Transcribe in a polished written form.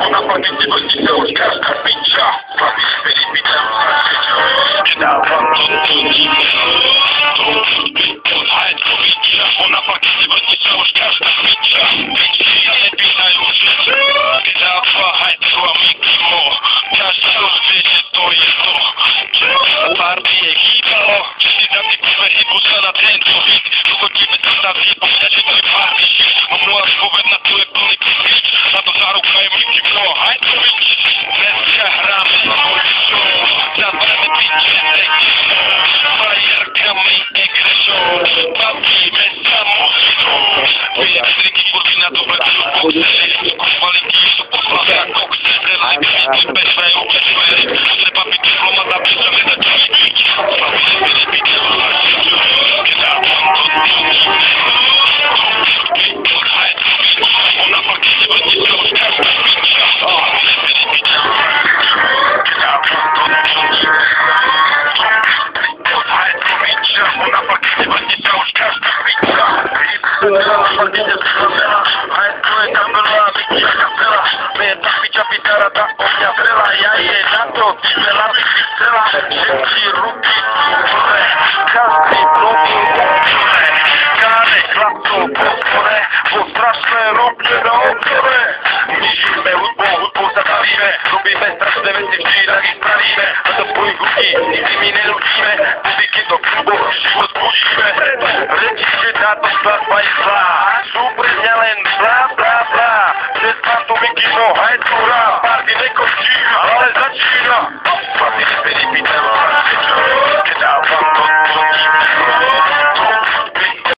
Ona pamięci właśnie całość, każda bicia. Witam ona pamięci właśnie całość, każda bicia. Ja lepiej na już życie. Dawa, hajtła, mikro. Każda już wie, że to jest to. Partie, hipo. Jeśli za mnie kurwa hipo, na ten to hit. Dochodzimy do stacji, bo ja się to jest party shit. Mam mała słowę na tyle pełny kwit. Na to zarukaj mikro. Hajtła, Leska hramy, zabrane bicie, fajerkami i kreszą. Bawimy samostwo. Wyjastryki, kurki na dobre boksy. Kurwa linki, to posławia koksy. Relajki, bezwe, obezwe. Trzeba być dyplomata, bierzemy za drzwi. Fabrycy, bicie, ona faktycznie będzie całość, każda bicia. Ona faktycznie właśnie całość, każda bicia. Ja je na to, wela wykrystela, szybki ruki, każdy bloki, kary, klapto, potwore, bo straszne robię na oporę. Nižíme hudbu zastavíme, robíme strašné veci v čínach i spravíme, a to tvoj hudí, nikdy my nenutíme, muziky do klubov život budíme. Reči, že táto skladba je zlá, sú pre mňa len zlá.